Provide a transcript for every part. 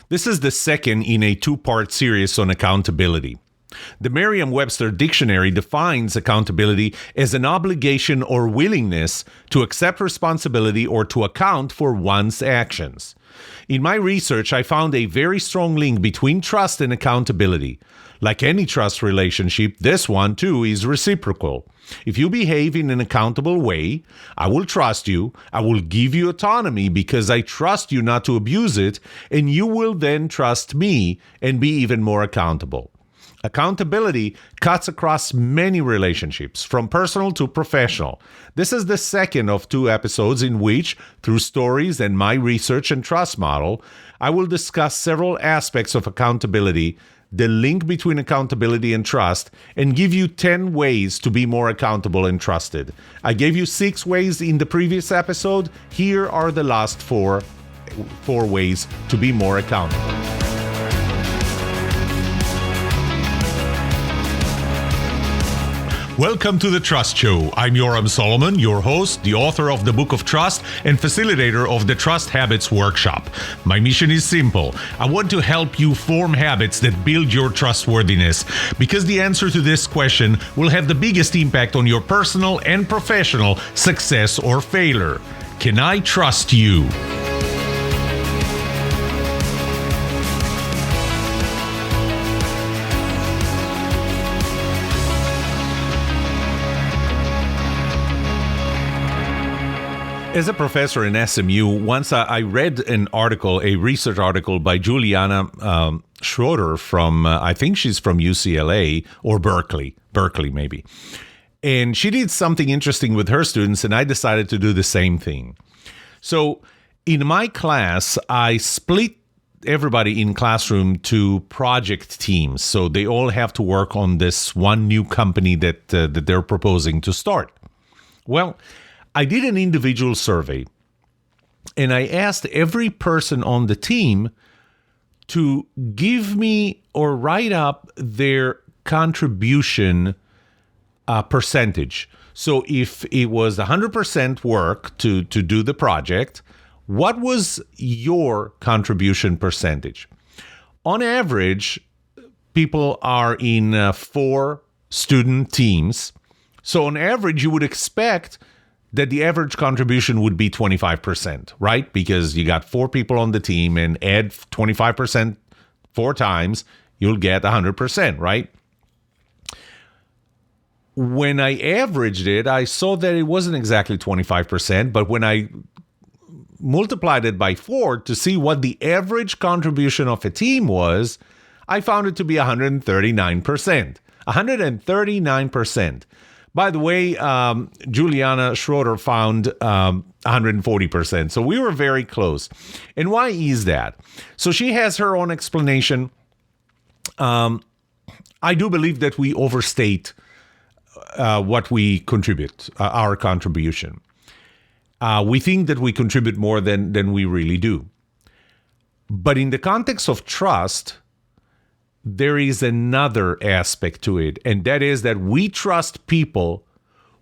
This is the second in a two-part series on accountability. The Merriam-Webster dictionary defines accountability as an obligation or willingness to accept responsibility or to account for one's actions. In my research, I found a very strong link between trust and accountability. Like any trust relationship, this one too is reciprocal. If you behave in an accountable way, I will trust you, I will give you autonomy because I trust you not to abuse it, and you will then trust me and be even more accountable. Accountability cuts across many relationships, from personal to professional. This is the second of two episodes in which, through stories and my research and trust model, I will discuss several aspects of accountability, the link between accountability and trust, and give you 10 ways to be more accountable and trusted. I gave you 6 ways in the previous episode. Here are the last four ways to be more accountable. Welcome to The Trust Show. I'm Yoram Solomon, your host, the author of the Book of Trust, and facilitator of the Trust Habits Workshop. My mission is simple. I want to help you form habits that build your trustworthiness, because the answer to this question will have the biggest impact on your personal and professional success or failure. Can I trust you? As a professor in SMU, once I read an article, a research article by Juliana Schroeder from, I think she's from UCLA or Berkeley maybe. And she did something interesting with her students, and I decided to do the same thing. So in my class, I split everybody in classroom to project teams. So they all have to work on this one new company that they're proposing to start. Well, I did an individual survey, and I asked every person on the team to give me or write up their contribution percentage. So if it was 100% work to do the project, what was your contribution percentage? On average, people are in 4 student teams. So on average, you would expect that the average contribution would be 25%, right? Because you got 4 people on the team, and add 25% 4 times, you'll get 100%, right? When I averaged it, I saw that it wasn't exactly 25%, but when I multiplied it by 4 to see what the average contribution of a team was, I found it to be 139%. 139%. By the way, Juliana Schroeder found 140%. So we were very close. And why is that? So she has her own explanation. I do believe that we overstate what we contribute, our contribution. We think that we contribute more than we really do. But in the context of trust, there is another aspect to it, and that is that we trust people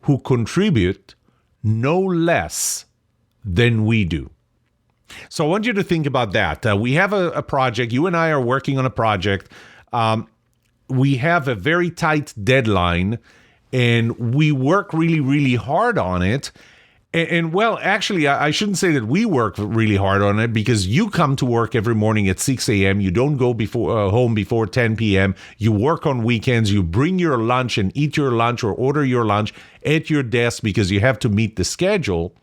who contribute no less than we do. So I want you to think about that. We have a project. You and I are working on a project. We have a very tight deadline, and we work really, really hard on it. And well, actually, I shouldn't say that we work really hard on it, because you come to work every morning at 6 a.m. You don't go home before 10 p.m. You work on weekends. You bring your lunch and eat your lunch or order your lunch at your desk because you have to meet the schedule.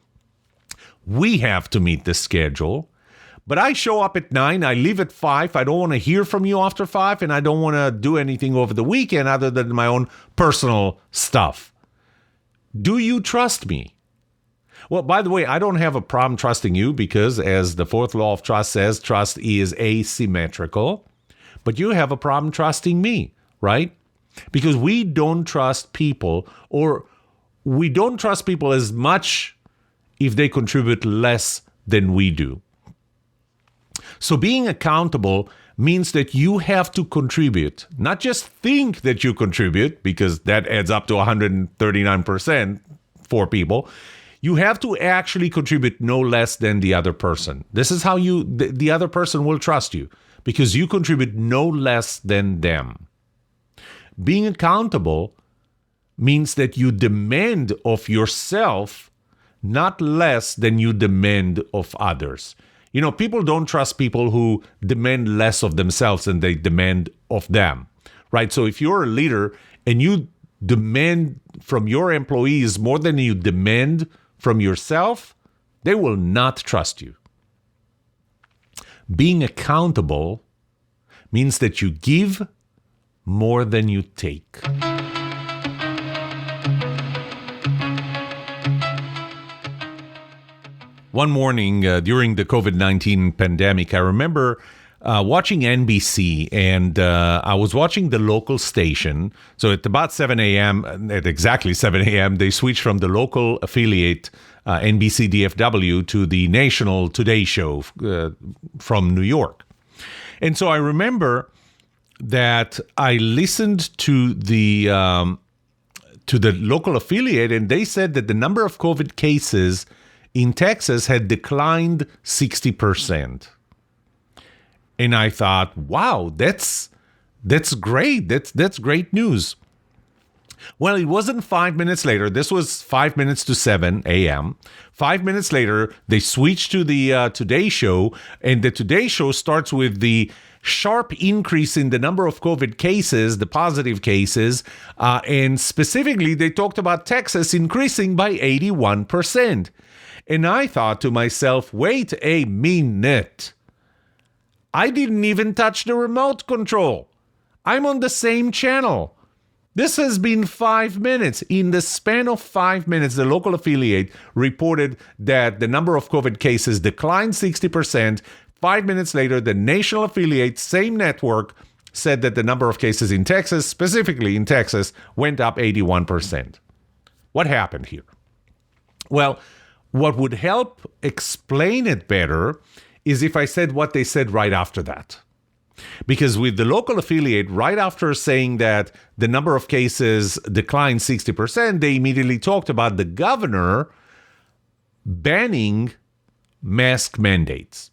We have to meet the schedule. But I show up at 9. I leave at 5. I don't want to hear from you after 5, and I don't want to do anything over the weekend other than my own personal stuff. Do you trust me? Well, by the way, I don't have a problem trusting you because, as the 4th law of trust says, trust is asymmetrical. But you have a problem trusting me, right? Because we don't trust people, or we don't trust people as much if they contribute less than we do. So being accountable means that you have to contribute, not just think that you contribute, because that adds up to 139% for people. You have to actually contribute no less than the other person. This is how the other person will trust you, because you contribute no less than them. Being accountable means that you demand of yourself not less than you demand of others. You know, people don't trust people who demand less of themselves than they demand of them, right? So if you're a leader and you demand from your employees more than you demand from yourself, they will not trust you. Being accountable means that you give more than you take. One morning during the COVID-19 pandemic, I remember watching NBC, and I was watching the local station. So at about 7 a.m., at exactly 7 a.m., they switched from the local affiliate, NBC DFW, to the national Today Show from New York. And so I remember that I listened to the local affiliate, and they said that the number of COVID cases in Texas had declined 60%. And I thought, wow, that's great. That's great news. Well, it wasn't 5 minutes later. This was 5 minutes to 7 a.m. 5 minutes later, they switched to the Today Show, and the Today Show starts with the sharp increase in the number of COVID cases, the positive cases, and specifically, they talked about Texas increasing by 81%. And I thought to myself, wait a minute. I didn't even touch the remote control. I'm on the same channel. This has been 5 minutes. In the span of 5 minutes, the local affiliate reported that the number of COVID cases declined 60%. 5 minutes later, the national affiliate, same network, said that the number of cases in Texas, specifically in Texas, went up 81%. What happened here? Well, what would help explain it better is if I said what they said right after that. Because with the local affiliate, right after saying that the number of cases declined 60%, they immediately talked about the governor banning mask mandates.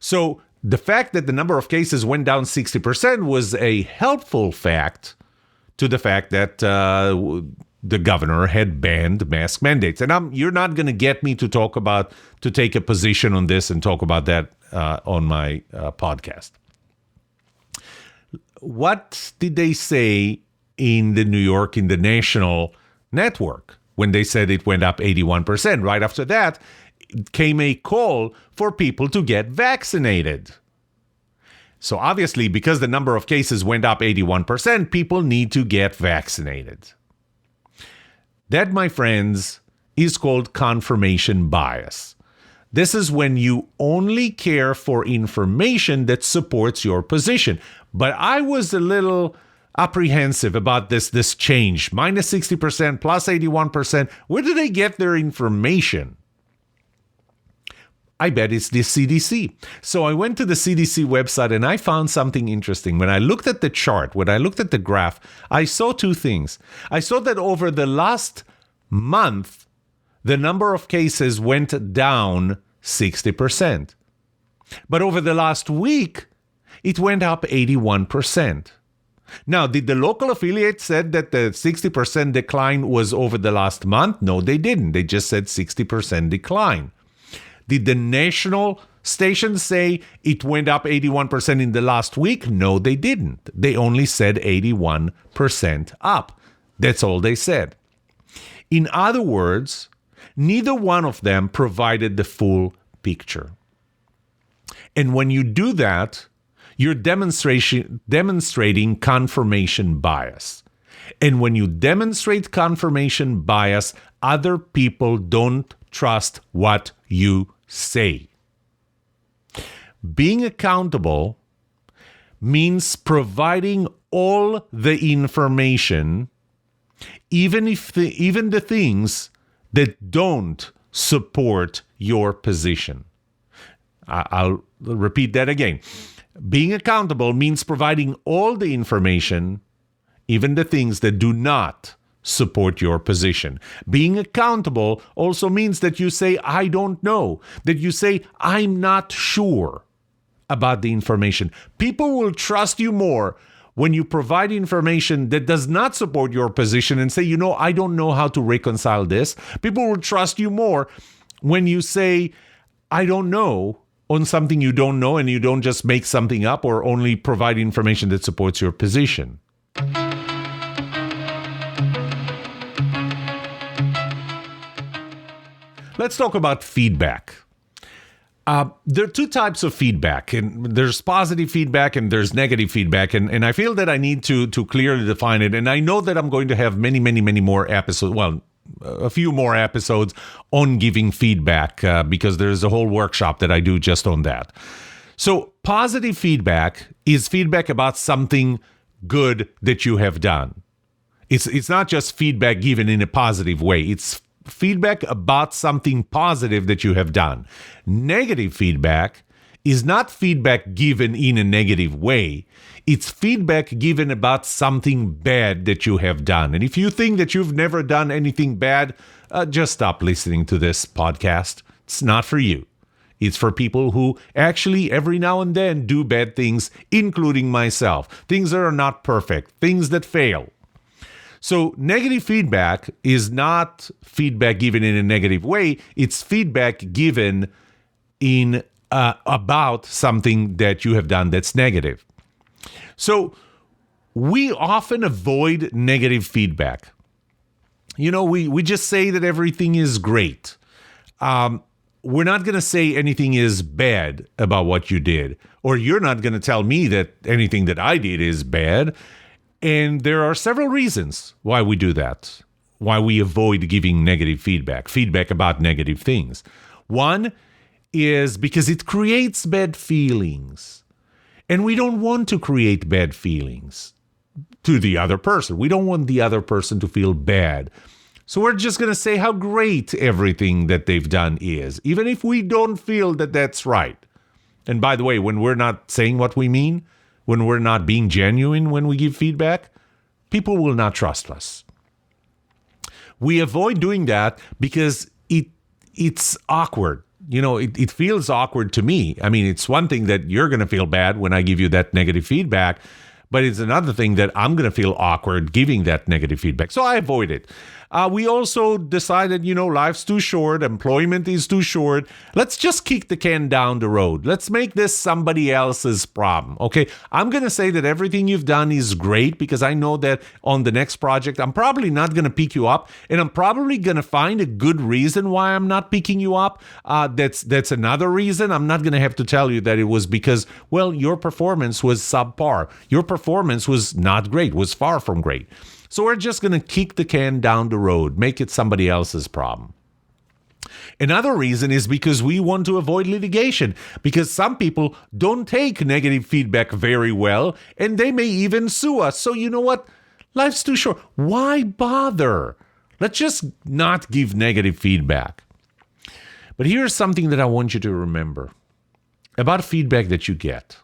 So the fact that the number of cases went down 60% was a helpful fact to the fact that the governor had banned mask mandates. And you're not going to get me to take a position on this and talk about that on my podcast. What did they say in the national network when they said it went up 81%? Right after that, came a call for people to get vaccinated. So obviously, because the number of cases went up 81%, people need to get vaccinated. That, my friends, is called confirmation bias. This is when you only care for information that supports your position. But I was a little apprehensive about this change. Minus 60%, plus 81%. Where do they get their information? I bet it's the CDC. So I went to the CDC website and I found something interesting. When I looked at the chart, when I looked at the graph, I saw two things. I saw that over the last month, the number of cases went down 60%. But over the last week, it went up 81%. Now, did the local affiliate said that the 60% decline was over the last month? No, they didn't. They just said 60% decline. Did the national station say it went up 81% in the last week? No, they didn't. They only said 81% up. That's all they said. In other words, neither one of them provided the full picture. And when you do that, you're demonstrating confirmation bias. And when you demonstrate confirmation bias, other people don't trust what you say. Being accountable means providing all the information, even the things that don't support your position. I'll repeat that again. Being accountable means providing all the information, even the things that do not support your position. Being accountable also means that you say, I don't know, that you say, I'm not sure. about the information. People will trust you more when you provide information that does not support your position and say, I don't know how to reconcile this. People will trust you more when you say, I don't know, on something you don't know, and you don't just make something up or only provide information that supports your position. Let's talk about feedback. There are two types of feedback, and there's positive feedback and there's negative feedback, and I feel that I need to clearly define it, and I know that I'm going to have many, many, many more episodes, a few more episodes on giving feedback, because there's a whole workshop that I do just on that. So positive feedback is feedback about something good that you have done. It's not just feedback given in a positive way. It's feedback about something positive that you have done. Negative feedback is not feedback given in a negative way. It's feedback given about something bad that you have done. And if you think that you've never done anything bad, just stop listening to this podcast. It's not for you. It's for people who actually every now and then do bad things, including myself. Things that are not perfect, things that fail. So negative feedback is not feedback given in a negative way. It's feedback given in about something that you have done that's negative. So we often avoid negative feedback. We just say that everything is great. We're not going to say anything is bad about what you did, or you're not going to tell me that anything that I did is bad. And there are several reasons why we do that, why we avoid giving negative feedback about negative things. One is because it creates bad feelings. And we don't want to create bad feelings to the other person. We don't want the other person to feel bad. So we're just going to say how great everything that they've done is, even if we don't feel that that's right. And by the way, when we're not saying what we mean, when we're not being genuine when we give feedback, people will not trust us. We avoid doing that because it's awkward. It feels awkward to me. I mean, it's one thing that you're going to feel bad when I give you that negative feedback, but it's another thing that I'm going to feel awkward giving that negative feedback. So I avoid it. We also decided, life's too short, employment is too short. Let's just kick the can down the road. Let's make this somebody else's problem, okay? I'm going to say that everything you've done is great because I know that on the next project, I'm probably not going to pick you up, and I'm probably going to find a good reason why I'm not picking you up. That's another reason. I'm not going to have to tell you that it was because, your performance was subpar. Your performance was not great, was far from great. So we're just going to kick the can down the road, make it somebody else's problem. Another reason is because we want to avoid litigation, because some people don't take negative feedback very well, and they may even sue us. So you know what? Life's too short. Why bother? Let's just not give negative feedback. But here's something that I want you to remember about feedback that you get.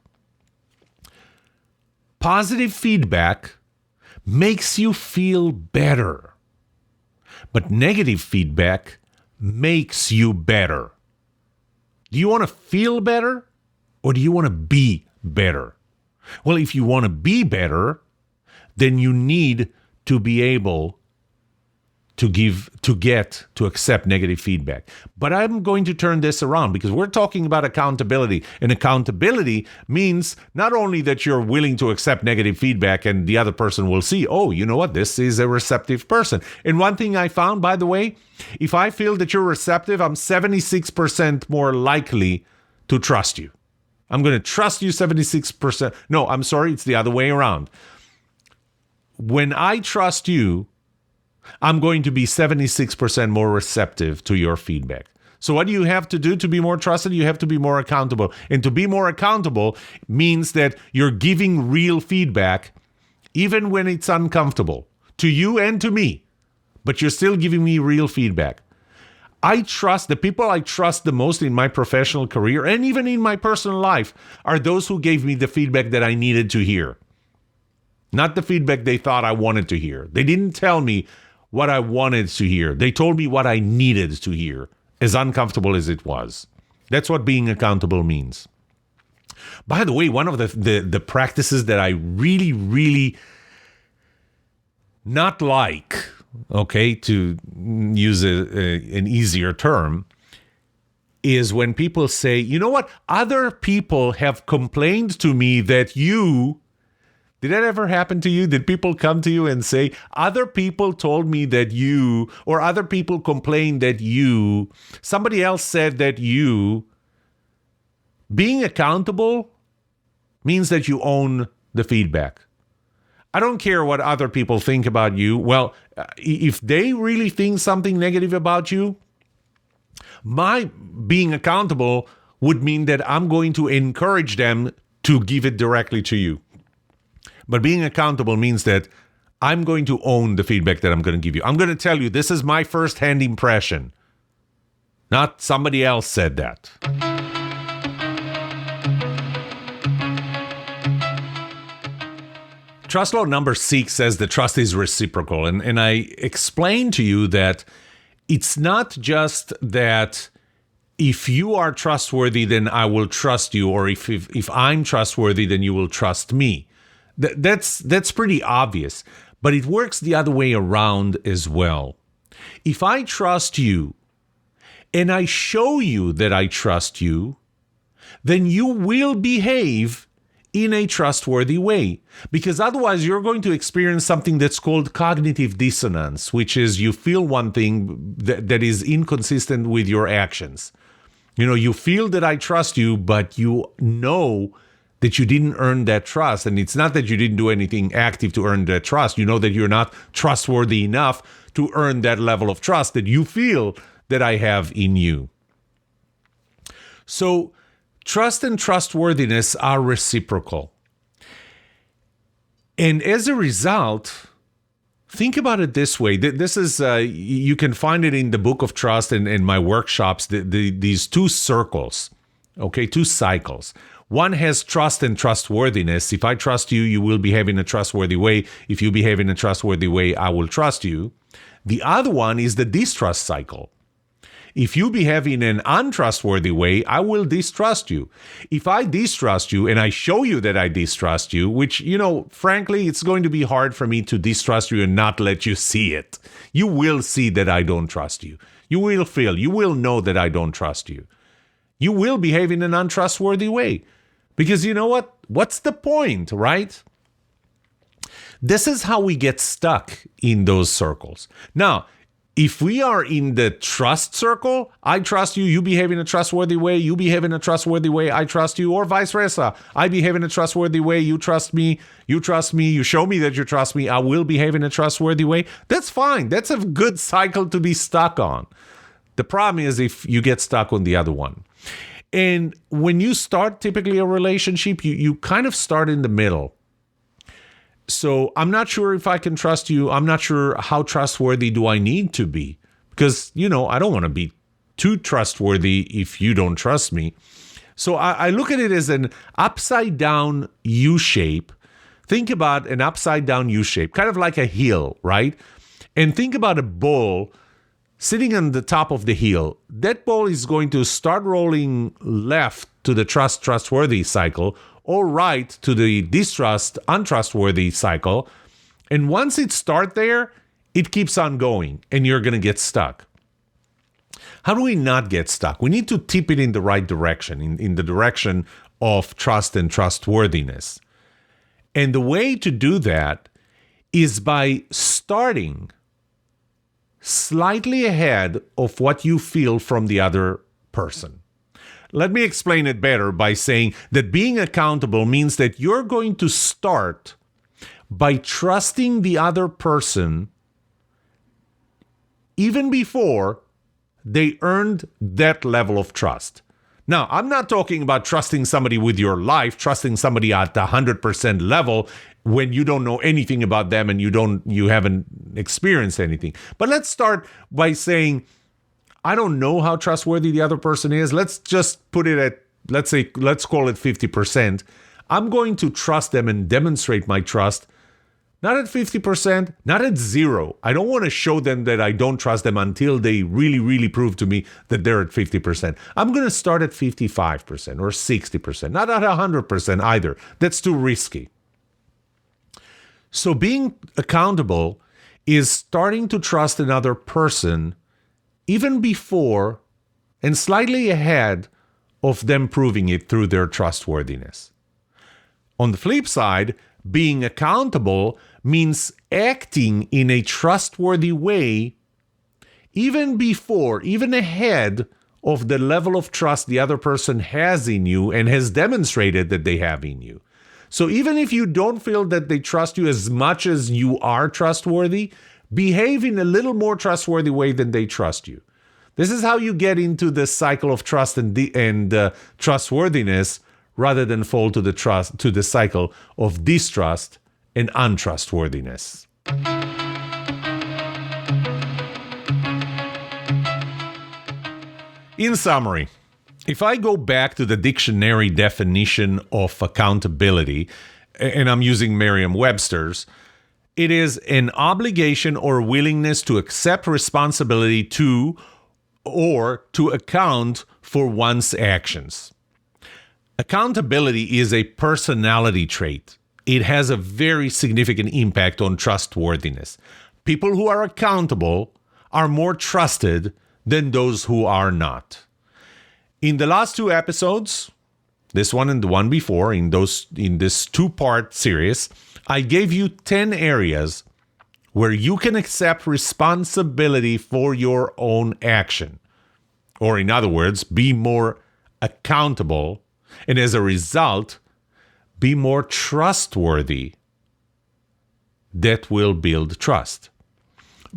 Positive feedback makes you feel better. But negative feedback makes you better. Do you want to feel better or do you want to be better? Well, if you want to be better, then you need to be able to accept negative feedback. But I'm going to turn this around because we're talking about accountability. And accountability means not only that you're willing to accept negative feedback and the other person will see, oh, you know what, this is a receptive person. And one thing I found, by the way, if I feel that you're receptive, I'm 76% more likely to trust you. I'm going to trust you 76%. No, I'm sorry, it's the other way around. When I trust you, I'm going to be 76% more receptive to your feedback. So what do you have to do to be more trusted? You have to be more accountable. And to be more accountable means that you're giving real feedback, even when it's uncomfortable, to you and to me. But you're still giving me real feedback. I trust the people I trust the most in my professional career and even in my personal life are those who gave me the feedback that I needed to hear. Not the feedback they thought I wanted to hear. They didn't tell me what I wanted to hear. They told me what I needed to hear, as uncomfortable as it was. That's what being accountable means. By the way, one of the practices that I really, really not like, okay, to use an easier term, is when people say, you know what, other people have complained to me that you... Did that ever happen to you? Did people come to you and say, other people told me that you, or other people complained that you, somebody else said that you... Being accountable means that you own the feedback. I don't care what other people think about you. Well, if they really think something negative about you, my being accountable would mean that I'm going to encourage them to give it directly to you. But being accountable means that I'm going to own the feedback that I'm going to give you. I'm going to tell you, this is my first-hand impression. Not somebody else said that. Trust law number 6 says that trust is reciprocal. And I explained to you that it's not just that if you are trustworthy, then I will trust you, or if I'm trustworthy, then you will trust me. That's pretty obvious, but it works the other way around as well. If I trust you and I show you that I trust you, then you will behave in a trustworthy way, because otherwise you're going to experience something that's called cognitive dissonance, which is you feel one thing that is inconsistent with your actions. You know, you feel that I trust you, but you know that you didn't earn that trust. And it's not that you didn't do anything active to earn that trust. You know that you're not trustworthy enough to earn that level of trust that you feel that I have in you. So trust and trustworthiness are reciprocal. And as a result, think about it this way. This is, you can find it in the Book of Trust and in my workshops, these two circles, okay, two cycles. One has trust and trustworthiness. If I trust you, you will behave in a trustworthy way. If you behave in a trustworthy way, I will trust you. The other one is the distrust cycle. If you behave in an untrustworthy way, I will distrust you. If I distrust you and I show you that I distrust you, which, you know, frankly, it's going to be hard for me to distrust you and not let you see it. You will see that I don't trust you. You will know that I don't trust you. You will behave in an untrustworthy way. Because you know what? What's the point, right? This is how we get stuck in those circles. Now, if we are in the trust circle, I trust you, you behave in a trustworthy way, you behave in a trustworthy way, I trust you, or vice versa. I behave in a trustworthy way, you trust me, you show me that you trust me, I will behave in a trustworthy way. That's fine. That's a good cycle to be stuck on. The problem is if you get stuck on the other one. And when you start typically a relationship, you kind of start in the middle. So I'm not sure if I can trust you. I'm not sure how trustworthy do I need to be. Because, you know, I don't want to be too trustworthy if you don't trust me. So I look at it as an upside down U shape. Think about an upside down U shape, kind of like a hill, right? And think about a ball sitting on the top of the hill. That ball is going to start rolling left to the trustworthy cycle, or right to the untrustworthy cycle. And once it starts there, it keeps on going and you're going to get stuck. How do we not get stuck? We need to tip it in the right direction, in the direction of trust and trustworthiness. And the way to do that is by starting slightly ahead of what you feel from the other person. Let me explain it better by saying that being accountable means that you're going to start by trusting the other person even before they earned that level of trust. Now, I'm not talking about trusting somebody with your life, trusting somebody at the 100% level when you don't know anything about them and you haven't experienced anything. But let's start by saying, I don't know how trustworthy the other person is. Let's just put it at, let's call it 50%. I'm going to trust them and demonstrate my trust Not at 50%, not at 0. I don't want to show them that I don't trust them until they really, really prove to me that they're at 50%. I'm going to start at 55% or 60%, not at 100% either. That's too risky. So being accountable is starting to trust another person even before and slightly ahead of them proving it through their trustworthiness. On the flip side, being accountable means acting in a trustworthy way even before, even ahead of the level of trust the other person has in you and has demonstrated that they have in you. So even if you don't feel that they trust you as much as you are trustworthy, behave in a little more trustworthy way than they trust you. This is how you get into the cycle of trust and trustworthiness, rather than fall to the cycle of distrust and untrustworthiness. In summary, if I go back to the dictionary definition of accountability, and I'm using Merriam-Webster's, it is an obligation or willingness to accept responsibility to or to account for one's actions. Accountability is a personality trait. It has a very significant impact on trustworthiness. People who are accountable are more trusted than those who are not. In the last 2 episodes, this one and the one before, in this 2-part series, I gave you 10 areas where you can accept responsibility for your own action. Or in other words, be more accountable, and as a result, be more trustworthy. That will build trust.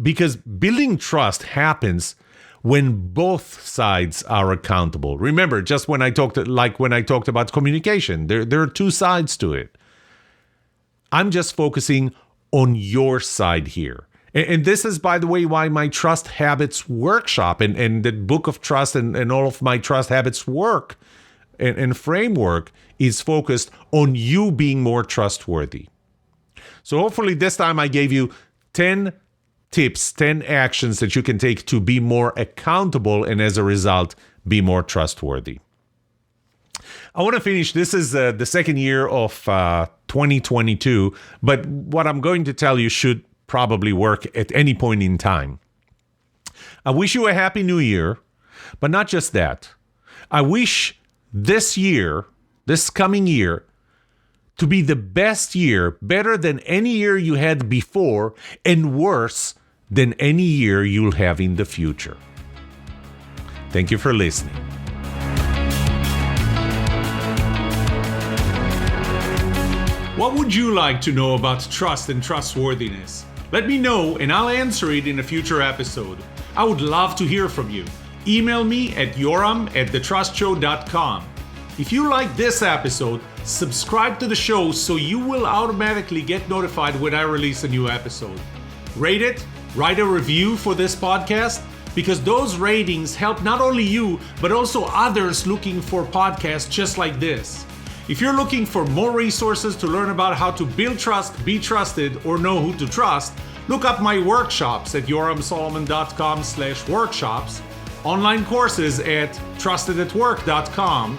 Because building trust happens when both sides are accountable. Remember, just when I talked about communication, there are 2 sides to it. I'm just focusing on your side here. And this is, by the way, why my Trust Habits workshop and the book of trust and all of my Trust Habits work and framework is focused on you being more trustworthy. So hopefully this time I gave you 10 tips, 10 actions that you can take to be more accountable and as a result, be more trustworthy. I want to finish. This is the second year of 2022, but what I'm going to tell you should probably work at any point in time. I wish you a happy new year, but not just that. I wish this year, this coming year, to be the best year, better than any year you had before, and worse than any year you'll have in the future. Thank you for listening. What would you like to know about trust and trustworthiness? Let me know and I'll answer it in a future episode. I would love to hear from you. Email me at yoram@thetrustshow.com. If you like this episode, subscribe to the show so you will automatically get notified when I release a new episode. Rate it, write a review for this podcast, because those ratings help not only you, but also others looking for podcasts just like this. If you're looking for more resources to learn about how to build trust, be trusted, or know who to trust, look up my workshops at yoramsolomon.com/workshops, online courses at trustedatwork.com,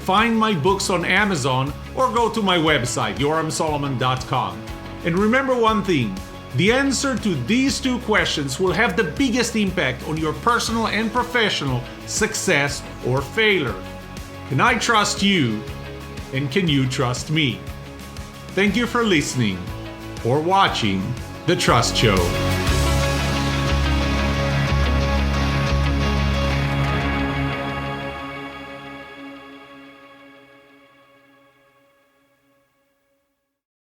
find my books on Amazon, or go to my website, yoramsolomon.com. And remember one thing, the answer to these 2 questions will have the biggest impact on your personal and professional success or failure. Can I trust you? And can you trust me? Thank you for listening or watching The Trust Show.